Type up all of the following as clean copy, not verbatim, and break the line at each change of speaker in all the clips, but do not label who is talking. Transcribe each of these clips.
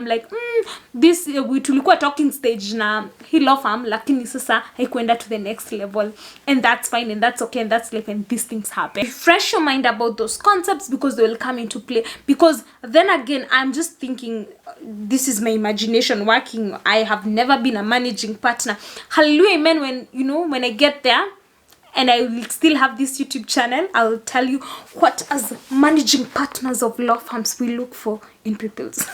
I'm like this we tulikuwa talking stage na he law firm lakini sasa haikuenda to the next level, and that's fine and that's okay and that's life and these things happen. Refresh your mind about those concepts because they will come into play, because then again I'm just thinking, this is my imagination working. I have never been a managing partner. Hallelujah, amen. When I get there and I will still have this YouTube channel, I will tell you what as managing partners of law firms we look for in Pupillage.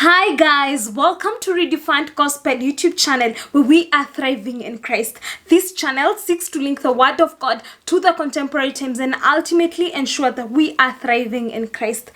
Hi guys, welcome to Redefined Gospel YouTube channel, where we are thriving in Christ. This channel seeks to link the word of God to the contemporary times and ultimately ensure that we are thriving in Christ.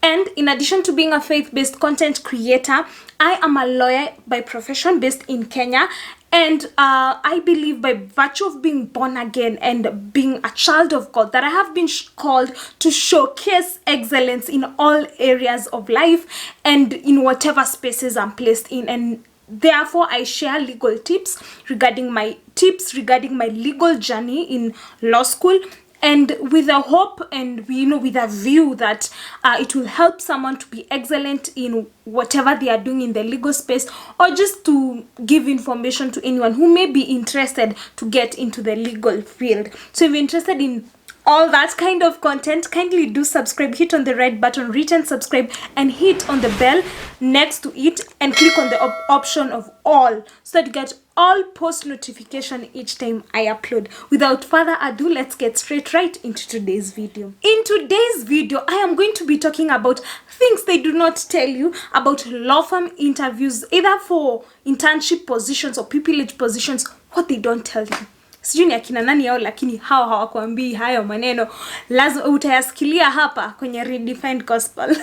And in addition to being a faith-based content creator, I am a lawyer by profession based in Kenya. And I believe by virtue of being born again and being a child of God, that I have been called to showcase excellence in all areas of life and in whatever spaces I'm placed in. And therefore, I share legal tips regarding my legal journey in law school, and with a hope and with a view that it will help someone to be excellent in whatever they are doing in the legal space, or just to give information to anyone who may be interested to get into the legal field. So if you're interested in all that kind of content, kindly do subscribe, hit on the red button, written subscribe, and hit on the bell next to it and click on the option of all so that you get all post notification each time I upload. Without further ado, let's get straight right into today's video. In today's video, I am going to be talking about things they do not tell you about law firm interviews, either for internship positions or pupillage positions, what they don't tell you. Sijui ni akina nani yao, lakini hao hawakuambii hayo maneno. Lazima utayasikilia hapa kwenye Redefined Gospel.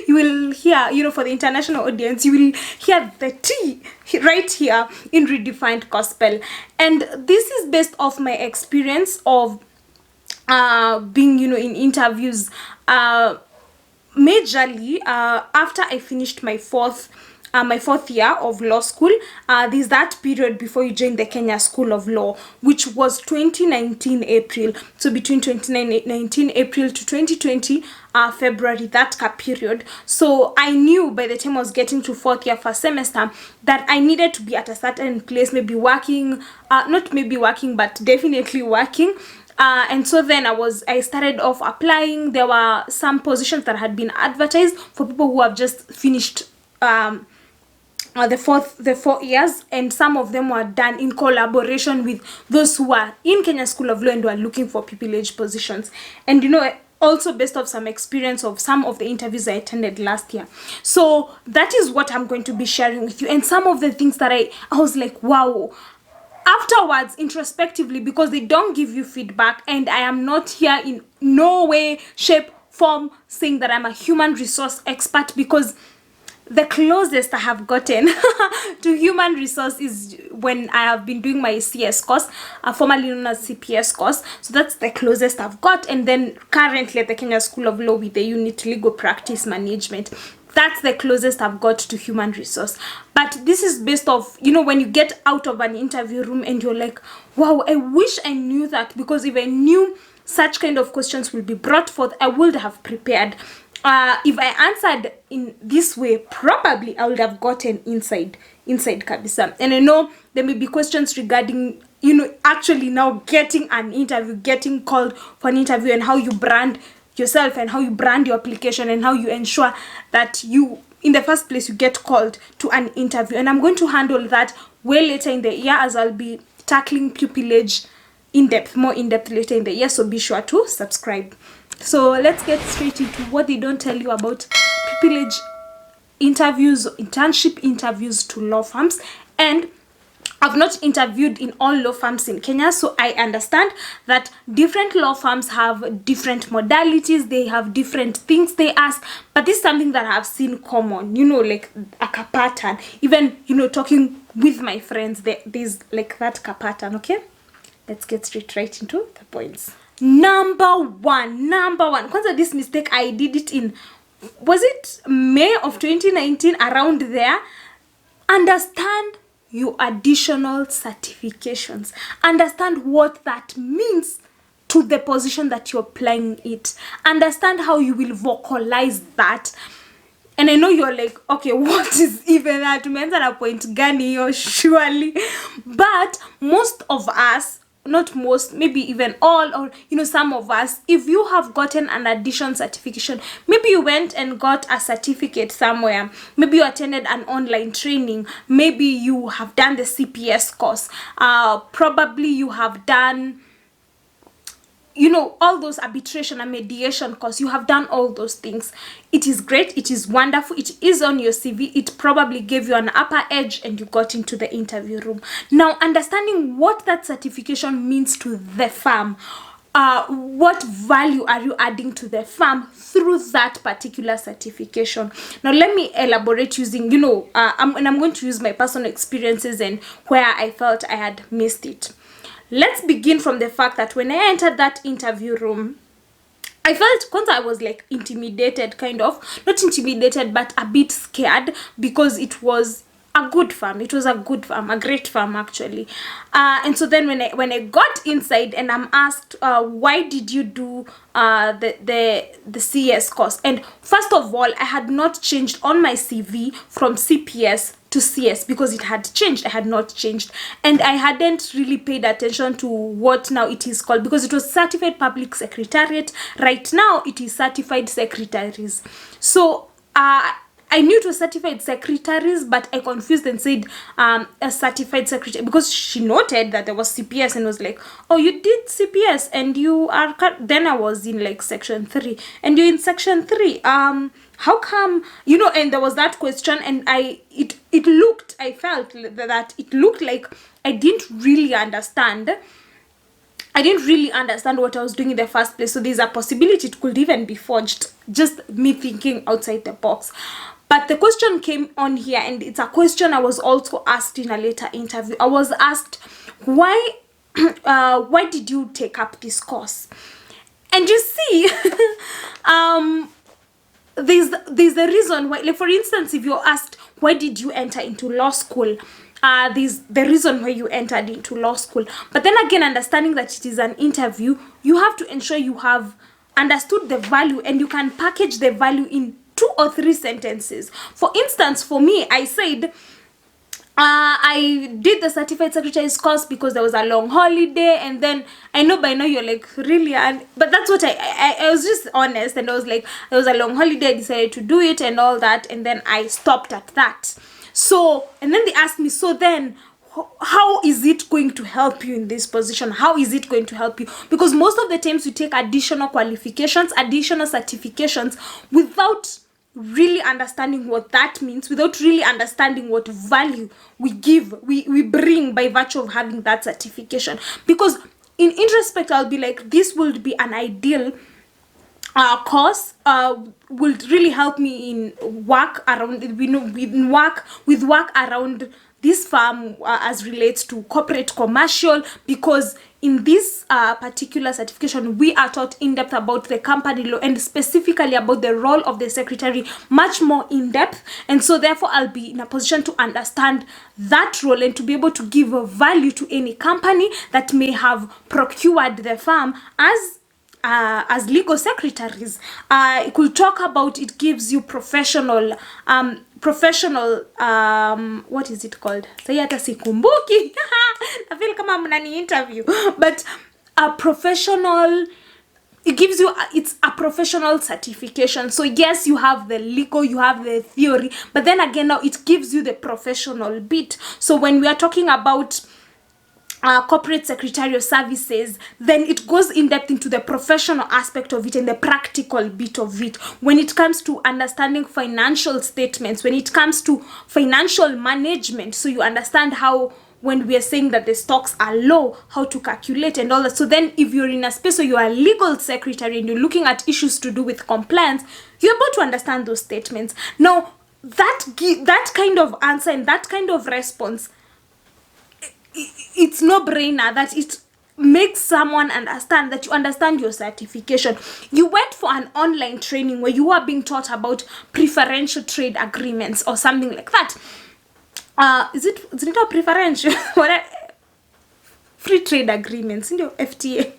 You will hear, for the international audience, you will hear the tea right here in Redefined Gospel. And this is based off my experience of being, in interviews. Majorly, after I finished my fourth year of law school, there's that period before you join the Kenya School of Law, which was 2019 April. So between 2019 April to 2020 February, that period. So I knew by the time I was getting to fourth year first semester that I needed to be at a certain place, maybe working, not maybe working, but definitely working. And so then I started off applying. There were some positions that had been advertised for people who have just finished the 4 years, and some of them were done in collaboration with those who are in Kenya School of Law and were looking for pupillage positions. And also based off some experience of some of the interviews I attended last year. So that is what I'm going to be sharing with you, and some of the things that I was like, wow. Afterwards, introspectively, because they don't give you feedback, and I am not here in no way, shape, form saying that I'm a human resource expert, because the closest I have gotten to human resource is when I have been doing my CS course, formerly known as CPS course. So that's the closest I've got. And then currently at the Kenya School of Law with the unit Legal Practice Management. That's the closest I've got to human resource. But this is based off, when you get out of an interview room and you're like, wow, I wish I knew that, because if I knew such kind of questions will be brought forth, I would have prepared. If I answered in this way, probably I would have gotten inside kabisa. And I know there may be questions regarding, actually now getting an interview, getting called for an interview, and how you brand yourself and how you brand your application and how you ensure that you, in the first place, you get called to an interview. And I'm going to handle that way later in the year, as I'll be tackling pupillage more in depth later in the year. So be sure to subscribe. So let's get straight into what they don't tell you about pupillage interviews, internship interviews to law firms. And I've not interviewed in all law firms in Kenya, so I understand that different law firms have different modalities, they have different things they ask, but this is something that I've seen common, like a pattern. Even, talking with my friends, there's like that pattern, okay? Let's get straight right into the points. Number one. Kwanza, this mistake, I did it in, was it May of 2019, around there? Understand your additional certifications. Understand what that means to the position that you're applying it. Understand how you will vocalize that. And I know you're like, okay, what is even that? Tumeanza na point gani hiyo surely? But most of us, not most, maybe even all, or some of us, if you have gotten an addition certification, maybe you went and got a certificate somewhere, maybe you attended an online training, maybe you have done the CPS course, probably you have done all those arbitration and mediation course, you have done all those things. It is great, it is wonderful, it is on your CV, it probably gave you an upper edge and you got into the interview room. Now, understanding what that certification means to the firm, what value are you adding to the firm through that particular certification? Now, let me elaborate using, I'm going to use my personal experiences and where I felt I had missed it. Let's begin from the fact that when I entered that interview room, I felt, I was like intimidated, kind of. Not intimidated, but a bit scared, because it was a good firm. It was a good firm, a great firm actually. And so then when I got inside and I'm asked, why did you do the CS course? And first of all, I had not changed on my CV from CPS to CS because it had changed. I had not changed, and I hadn't really paid attention to what now it is called, because it was certified public secretariat. Right now it is certified secretaries. So I knew it was certified secretaries, but I confused and said a certified secretary, because she noted that there was CPS and was like, oh, you did CPS and you are, then I was in like section 3 and you're in section 3. How come, and there was that question, and I felt that it looked like I didn't really understand what I was doing in the first place. So there's a possibility it could even be forged, just me thinking outside the box. But the question came on here, and it's a question I was also asked in a later interview. I was asked, why did you take up this course? And you see, there's a reason why. Like, for instance, if you're asked, why did you enter into law school? There's the reason why you entered into law school. But then again, understanding that it is an interview, you have to ensure you have understood the value, and you can package the value in 2 or 3 sentences. For instance, for me, I said, I did the certified secretary's course because there was a long holiday, and then I know by now you're like, really? But that's what I was just honest, and I was like, there was a long holiday, I decided to do it and all that, and then I stopped at that. So, and then they asked me, so then how is it going to help you in this position? How is it going to help you? Because most of the times we take additional qualifications, additional certifications, without really understanding what that means, without really understanding what value we give, we bring by virtue of having that certification. Because in introspect, I'll be like, this would be an ideal course, will really help me in work around, with work around this firm, as relates to corporate commercial, because in this particular certification, we are taught in depth about the company law, and specifically about the role of the secretary, much more in depth. And so therefore, I'll be in a position to understand that role and to be able to give a value to any company that may have procured the firm as legal secretaries. It could talk about, it gives you professional, what is it called? Say hata sikumbuki. I feel kama mnani interview. But a professional, it gives you, it's a professional certification. So yes, you have the legal, you have the theory, but then again, now it gives you the professional bit. So when we are talking about corporate secretarial services, then it goes in depth into the professional aspect of it and the practical bit of it. When it comes to understanding financial statements, when it comes to financial management, so you understand how, when we are saying that the stocks are low, how to calculate and all that. So then if you're in a space where you are a legal secretary and you're looking at issues to do with compliance, you're able to understand those statements. Now, that kind of answer and that kind of response, it's no-brainer that it makes someone understand that you understand your certification. You went for an online training where you are being taught about preferential trade agreements or something like that. Is it not preferential? Free trade agreements, FTA.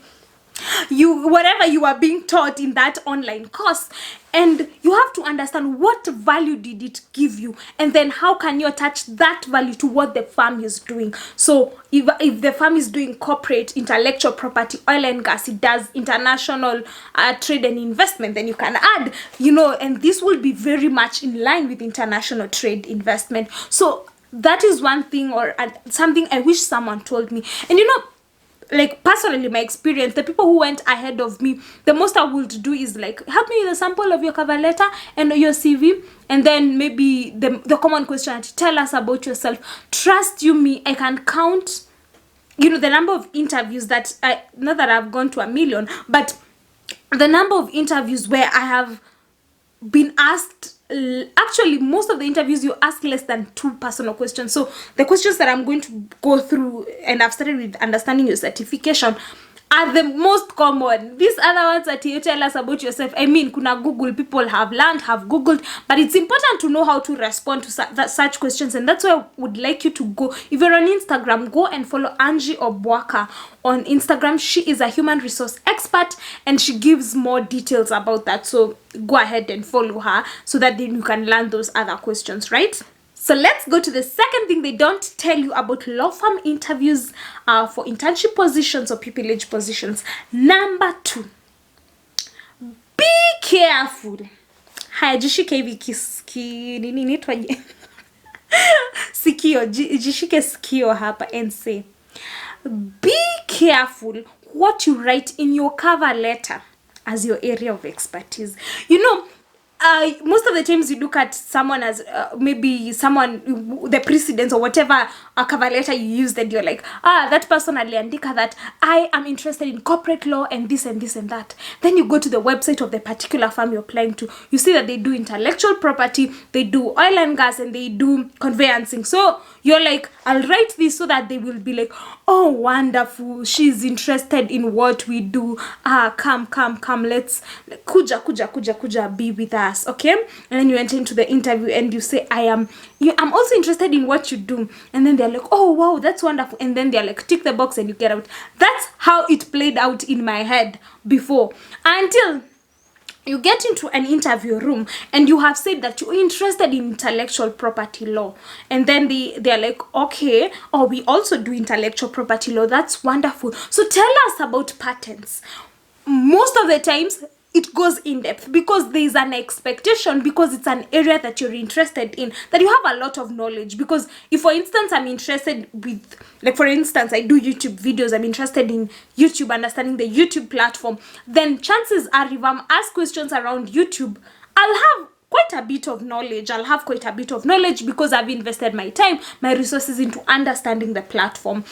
whatever you are being taught in that online course, and you have to understand what value did it give you, and then how can you attach that value to what the firm is doing. So if the firm is doing corporate intellectual property, oil and gas, it does international trade and investment, then you can add, and this will be very much in line with international trade investment. So that is one thing, or something I wish someone told me. And like personally, my experience, the people who went ahead of me, the most I would do is like, help me with a sample of your cover letter and your CV, and then maybe the common question, tell us about yourself. Trust you me, I can count the number of interviews that not that I've gone to a million, but the number of interviews where I have been asked, actually most of the interviews you ask less than 2 personal questions. So the questions that I'm going to go through, and I've started with understanding your certification, are the most common. These other ones that you tell us about yourself, I mean, kuna Google, people have Googled, but it's important to know how to respond to such questions. And that's why I would like you to go, if you're on Instagram, go and follow Angie Obwaka on Instagram. She is a human resource expert, and she gives more details about that. So go ahead and follow her, so that then you can learn those other questions, right? So let's go to the second thing they don't tell you about law firm interviews for internship positions or pupillage positions. Number 2, be careful. Haya, jishike hivi nini nitwaje? Sikio, jishike sikio hapa and say, be careful what you write in your cover letter as your area of expertise. Most of the times you look at someone as maybe someone, the precedence or whatever cover letter you use, that you're like, that person aliandika that I am interested in corporate law and this and this and that. Then you go to the website of the particular firm you're applying to. You see that they do intellectual property, they do oil and gas, and they do conveyancing. So you're like, I'll write this so that they will be like, oh, wonderful, she's interested in what we do. Come, let's kuja be with us, okay? And then you enter into the interview and you say, I'm also interested in what you do. And then they're like, oh wow, that's wonderful. And then they're like, tick the box and you get out. That's how it played out in my head before, until you get into an interview room and you have said that you're interested in intellectual property law. And then they're like, okay, we also do intellectual property law. That's wonderful. So tell us about patents. Most of the times it goes in depth, because there is an expectation, because it's an area that you're interested in, that you have a lot of knowledge. Because if, for instance, I'm interested with, like, for instance, I do YouTube videos, I'm interested in YouTube, understanding the YouTube platform, then chances are if I'm asked questions around YouTube, I'll have quite a bit of knowledge. Because I've invested my time, my resources into understanding the platform.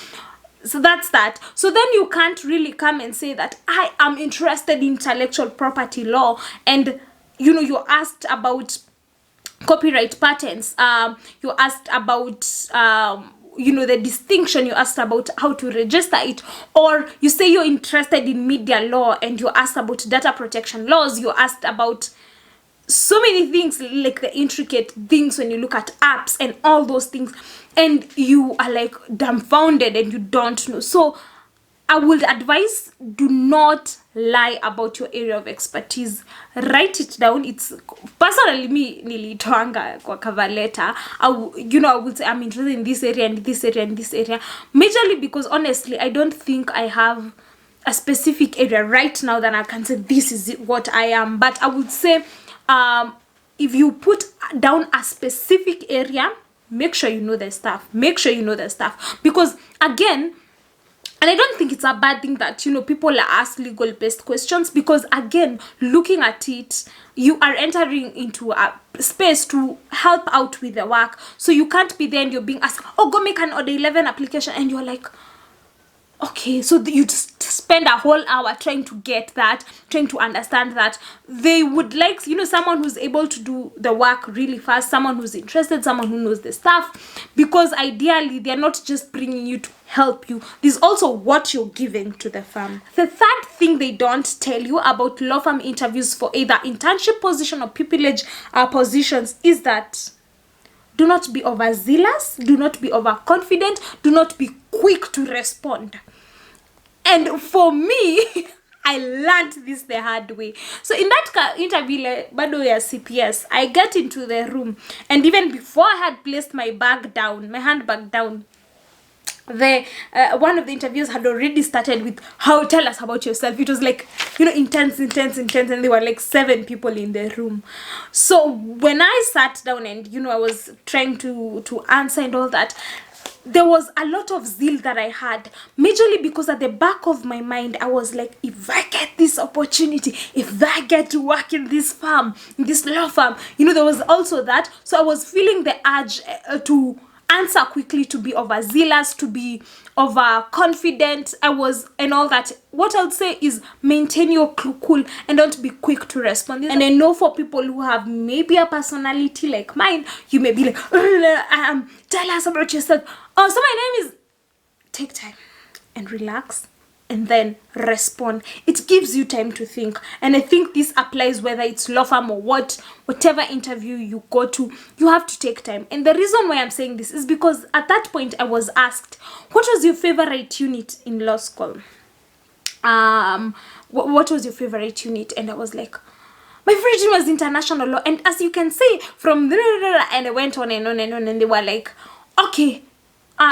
So that's that. So then you can't really come and say that I am interested in intellectual property law, and you're asked about copyright patents, you're asked about the distinction, you asked about how to register it, or you say you're interested in media law and you're asked about data protection laws, you're asked about so many things, like the intricate things when you look at apps and all those things, and you are like dumbfounded and you don't know. So I would advise, do not lie about your area of expertise. Write it down. It's personally me nilitoanga kwa cover letter. I would say I'm interested in this area and this area and this area, majorly because honestly I don't think I have a specific area right now that I can say this is what I am. But I would say if you put down a specific area, make sure you know the stuff. Because again, and I don't think it's a bad thing that people ask legal based questions, because again, looking at it, you are entering into a space to help out with the work. So you can't be there and you're being asked, go make an order 11 application, and you're like, okay, so you spend a whole hour trying to understand that. They would like, someone who's able to do the work really fast, someone who's interested, someone who knows the stuff, because ideally they're not just bringing you to help you. This is also what you're giving to the firm. The third thing they don't tell you about law firm interviews for either internship position or pupillage positions is that do not be overzealous, do not be overconfident, do not be quick to respond. And for me, I learned this the hard way. So in that interview, bado ya CPS, I get into the room, and even before I had placed my handbag down, the one of the interviews had already started with, tell us about yourself. It was like, intense, and there were like 7 people in the room. So when I sat down and I was trying to answer and all that, there was a lot of zeal that I had, majorly because at the back of my mind I was like, if I get this opportunity, if I get to work in this firm, in this law firm, there was also that. So I was feeling the urge to answer quickly, to be overzealous, to be overconfident. And all that. What I would say is maintain your cool and don't be quick to respond. And I know for people who have maybe a personality like mine, you may be like, tell us about yourself. Oh, so my name is... Take time and relax and then respond. It gives you time to think. And I think this applies whether it's law firm or whatever interview you go to. You have to take time. And the reason why I'm saying this is because at that point I was asked, what was your favorite unit in law school? What was your favorite unit? And I was like, my favorite unit was international law. And as you can see from and I went on and on and on, and they were like, okay,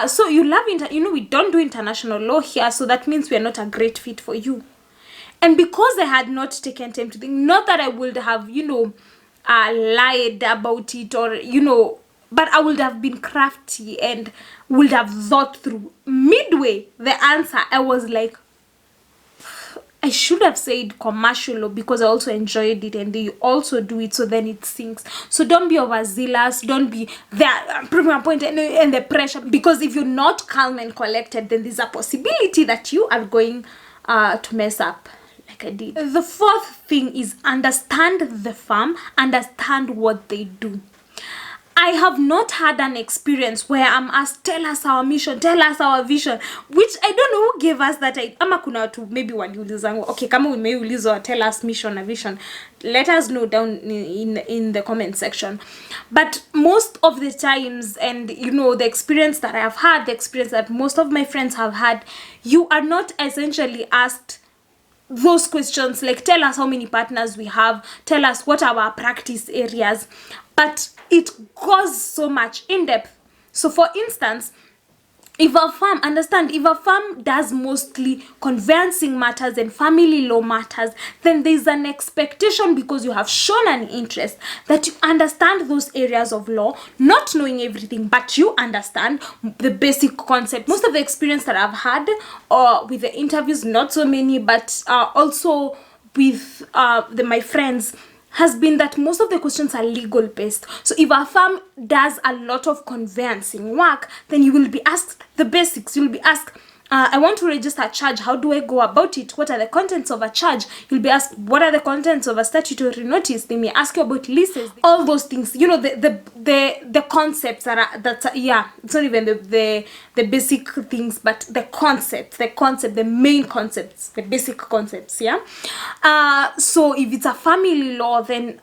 so you love we don't do international law here, so that means we are not a great fit for you. And because I had not taken time to think, not that I would have lied about it, or but I would have been crafty and would have thought through. Midway the answer, I was like, I should have said commercial law because I also enjoyed it and they also do it, so then it sinks. So don't be overzealous, don't be there proving a point and the pressure, because if you're not calm and collected, then there's a possibility that you are going to mess up like I did. The fourth thing is understand the firm, understand what they do. I have not had an experience where I'm asked, tell us our mission, tell us our vision, which I don't know who gave us that. Ama kuna watu maybe waliulizwa, okay, kama umeulizwa tell us mission and vision, let us know down in the comment section. But most of the times, and the experience that I have had, the experience that most of my friends have had, you are not essentially asked those questions like, tell us how many partners we have, tell us what are our practice areas, but it goes so much in depth. So for instance, if a firm does mostly conveyancing matters and family law matters, then there's an expectation, because you have shown an interest, that you understand those areas of law, not knowing everything, but you understand the basic concept. Most of the experience that I've had with the interviews, not so many, but also with my friends, has been that most of the questions are legal based. So if a firm does a lot of conveyancing work, then you will be asked the basics. You will be asked, I want to register a charge. How do I go about it? What are the contents of a charge? You'll be asked, what are the contents of a statutory notice? They may ask you about leases. All those things. The concepts it's not even the basic things, but the main concepts, the basic concepts, yeah? So if it's a family law, then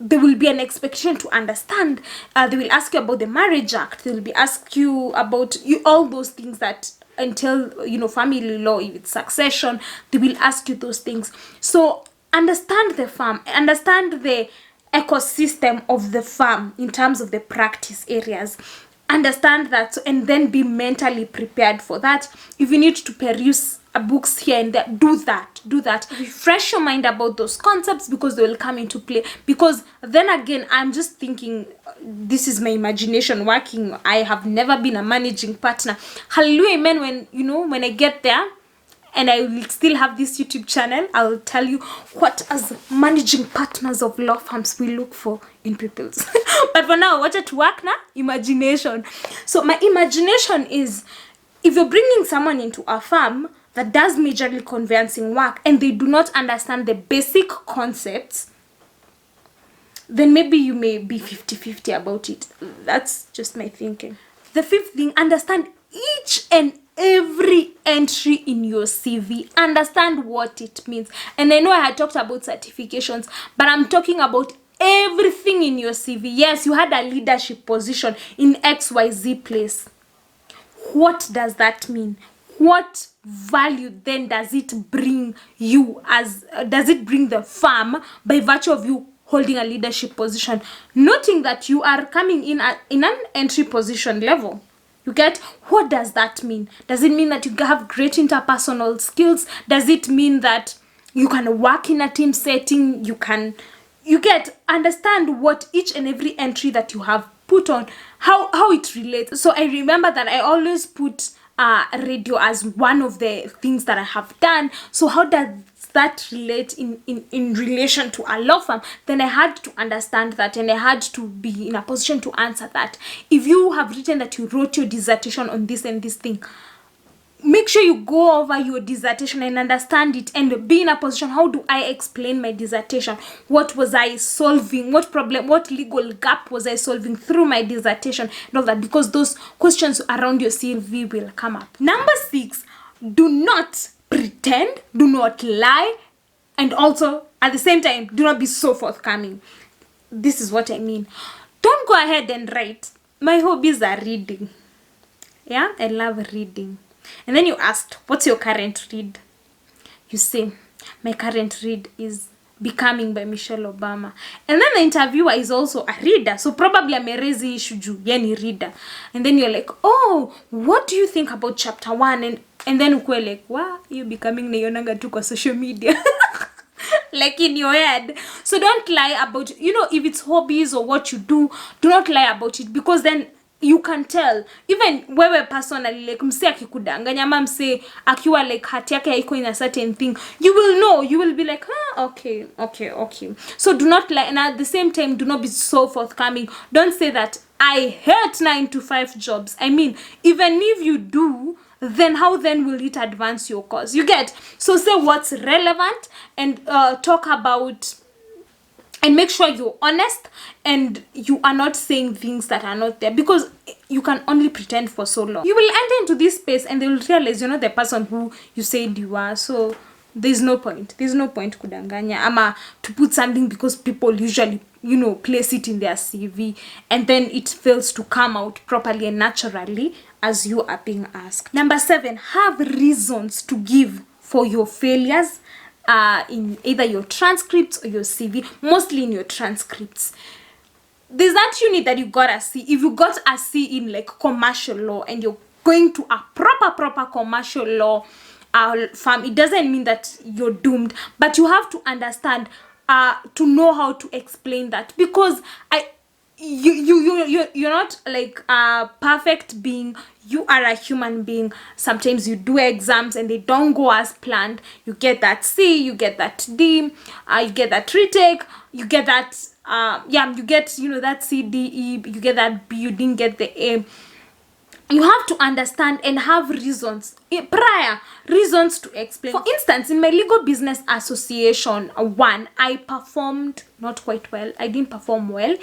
there will be an expectation to understand. They will ask you about the Marriage Act. They will be ask you about all those things that until family law. If it's succession, they will ask you those things. So understand the firm, understand the ecosystem of the firm in terms of the practice areas. Understand that, and then be mentally prepared for that. If you need to peruse books here and there, do that. Refresh your mind about those concepts, because they will come into play. Because then again, I'm just thinking, this is my imagination working. I have never been a managing partner. Hallelujah, amen. When I get there and I will still have this YouTube channel, I'll tell you what as managing partners of law firms we look for in Pupils. But for now, watch it work now. Imagination. So my imagination is, if you're bringing someone into a firm that does majorly conveyancing work and they do not understand the basic concepts, then maybe you may be 50-50 about it. That's just my thinking. The fifth thing, understand each and every entry in your CV. Understand what it means. And I know I had talked about certifications, but I'm talking about everything in your CV. Yes, you had a leadership position in XYZ place. What does that mean? what value then does it bring you does it bring the firm by virtue of you holding a leadership position, noting that you are coming in in an entry position level? You get, what does that mean? Does it mean that you have great interpersonal skills? Does it mean that you can work in a team setting? You get, understand what each and every entry that you have put on, how it relates. So I remember that I always put radio as one of the things that I have done. So how does that relate in relation to a law firm? Then I had to understand that, and I had to be in a position to answer that. If you have written that you wrote your dissertation on this and this thing, make sure you go over your dissertation and understand it, and be in a position, how do I explain my dissertation? What was I solving? What problem, what legal gap was I solving through my dissertation? And all that, because those questions around your CV will come up. Number 6, do not pretend, do not lie, and also at the same time, do not be so forthcoming. This is what I mean. Don't go ahead and write, my hobbies are reading. Yeah, I love reading. And then you asked, what's your current read? You say, my current read is Becoming by Michelle Obama. And then the interviewer is also a reader, so probably amerezi issue juu yeni reader. And then you're like, oh, what do you think about chapter 1? And then ukwe like, wow, you Becoming naionanga tu kwa social media. Like in your head. So don't lie about, if it's hobbies or what you do not lie about it, because then you can tell. Even wewe personally, like mse akikudanganya ama mse akiwa like hati yake haiko in a certain thing, you will know, you will be like, okay. So do not lie, and at the same time, do not be so forthcoming. Don't say that I hate 9 to 5 jobs. I mean, even if you do, then how then will it advance your cause? You get? So say what's relevant, and talk about, and make sure you're honest, and you are not saying things that are not there, because you can only pretend for so long. You will enter into this space and they will realize you're not the person who you said you are. So there's no point kudanganya ama to put something, because people usually place it in their CV and then it fails to come out properly and naturally as you are being asked. Number 7, have reasons to give for your failures. In either your transcripts or your CV, mostly in your transcripts. There's that unit that you got a C. If you got a C in like commercial law and you're going to a proper commercial law firm, it doesn't mean that you're doomed, but you have to understand to know how to explain that, because you're not like a perfect being. You are a human being. Sometimes you do exams and they don't go as planned. You get that C, you get that D, you get that retake, you get that you get that C, D, E, you get that B, you didn't get the A. You have to understand and have reasons, prior reasons to explain. For instance, in my legal business association 1, I performed not quite well. I didn't perform well.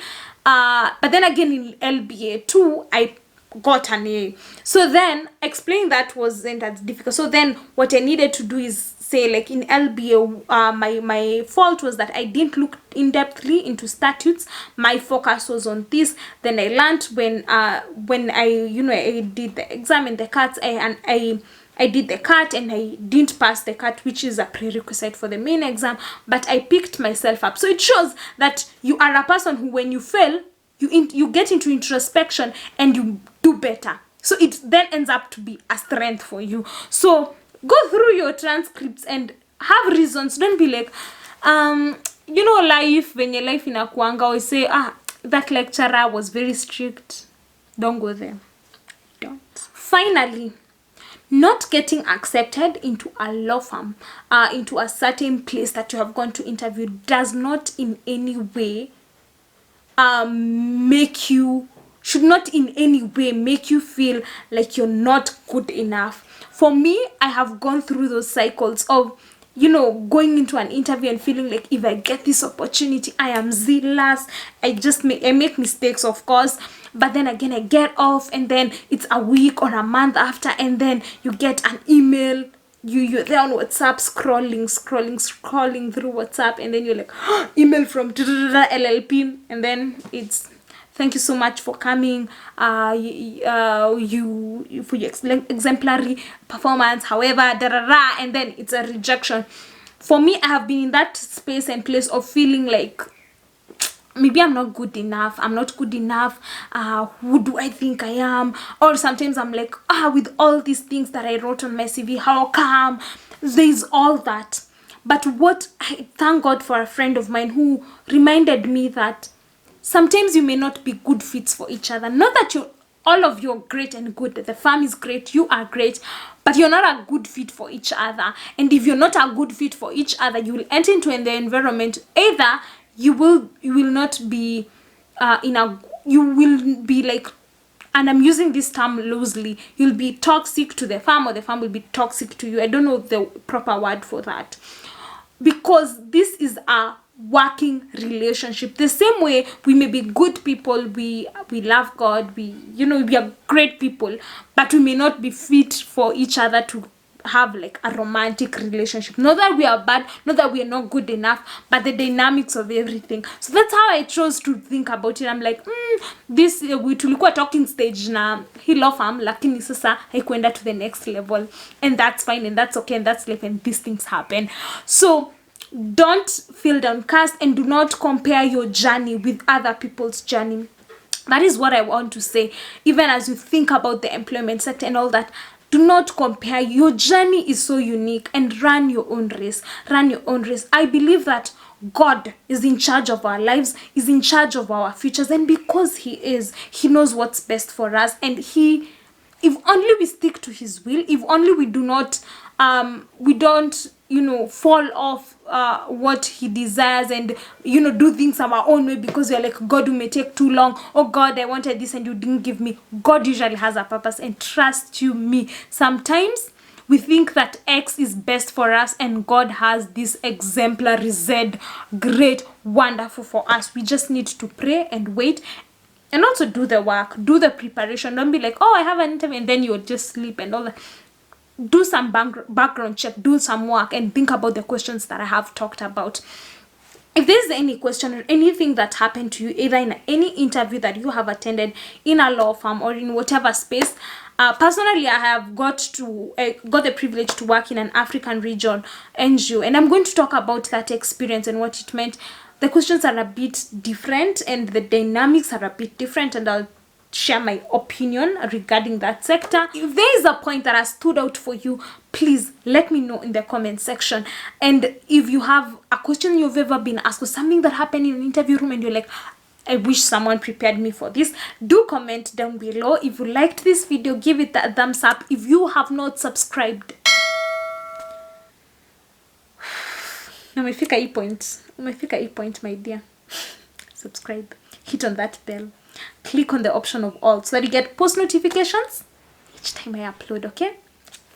But then again in LBA 2, I got an A. So then explaining that wasn't as difficult. So then what I needed to do is say, like in LBA, my fault was that I didn't look in-depthly into statutes. My focus was on this. Then I learned when I did the exam and the cuts, I did the cut and I didn't pass the cut, which is a prerequisite for the main exam, but I picked myself up. So it shows that you are a person who, when you fail, you get into introspection and you do better. So it then ends up to be a strength for you. So go through your transcripts and have reasons. Don't be like, life, when your life in a kuanga, or say, that lecturer was very strict. Don't go there. Don't. Finally, not getting accepted into a law firm, into a certain place that you have gone to interview, does not in any way should not in any way make you feel like you're not good enough. For me, I have gone through those cycles of, going into an interview and feeling like, if I get this opportunity, I am zealous. I make mistakes, of course, but then again I get off, and then it's a week or a month after, and then you get an email. You're there on WhatsApp scrolling through WhatsApp, and then you're like, email from LLP, and then it's thank you so much for coming, you for your exemplary performance, however, and then it's a rejection. For me, I have been in that space and place of feeling like maybe I'm not good enough. Who do I think I am? Or sometimes I'm like, with all these things that I wrote on my CV, how come? There's all that. But what I thank God for a friend of mine who reminded me that sometimes you may not be good fits for each other. Not that all of you are great and good. The farm is great, you are great, but you're not a good fit for each other. And if you're not a good fit for each other, you will enter into the environment. Either you will not be you will be like, and I'm using this term loosely, you'll be toxic to the farm, or the farm will be toxic to you. I don't know the proper word for that, because this is a working relationship. The same way we may be good people, we love God, we are great people, but we may not be fit for each other to have like a romantic relationship. Not that we are bad, not that we are not good enough, but the dynamics of everything. So that's how I chose to think about it. I'm like, this we tulikuwa talking stage na hilo farm, lakini sasa haikuenda to the next level, and that's fine, and that's okay, and that's life, and these things happen. So don't feel downcast, and do not compare your journey with other people's journey. That is what I want to say. Even as you think about the employment sector and all that, do not compare. Your journey is so unique, and run your own race. I believe that God is in charge of our lives, is in charge of our futures, and because he knows what's best for us. And if only we stick to his will, if only we do not we don't fall off what he desires, and do things our own way, because we're like, God, we may take too long. Oh God, I wanted this and you didn't give me. God usually has a purpose, and trust you me, sometimes we think that X is best for us, and God has this exemplary Z, great, wonderful for us. We just need to pray and wait, and also do the work, do the preparation. Don't be like, I have an interview, and then you'll just sleep and all that. Do some background check, do some work, and think about the questions that I have talked about. If there's any question or anything that happened to you, either in any interview that you have attended in a law firm or in whatever space, personally, I have got the privilege to work in an African region NGO, and I'm going to talk about that experience and what it meant. The questions are a bit different, and the dynamics are a bit different, and I'll share my opinion regarding that sector. If there is a point that has stood out for you, please let me know in the comment section. And if you have a question you've ever been asked, or something that happened in an interview room and you're like, I wish someone prepared me for this, do comment down below. If you liked this video, give it a thumbs up. If you have not subscribed, umefika hii point my dear, subscribe, hit on that bell, click on the option of all, so that you get post notifications each time I upload. Okay,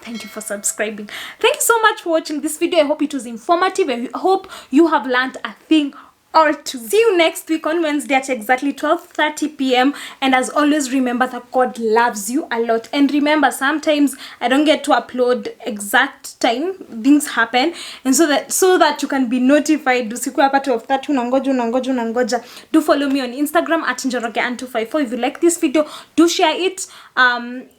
thank you for subscribing. Thank you so much for watching this video. I hope it was informative. I hope you have learned a thing or two. See you next week on Wednesday at exactly 12:30 p.m. and as always, remember that God loves you a lot. And remember, sometimes I don't get to upload exact time, things happen, and so that you can be notified. Usiku hapa 12:30 unangoja. Do follow me on Instagram at njoroge254. If you like this video, do share it.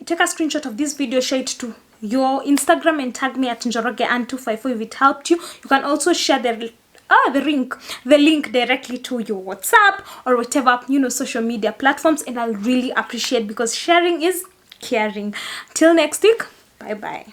Take a screenshot of this video, share it to your Instagram, and tag me at njoroge254 if it helped you. You can also share the link directly to your WhatsApp or whatever social media platforms, and I'll really appreciate, because sharing is caring. Till next week, bye bye.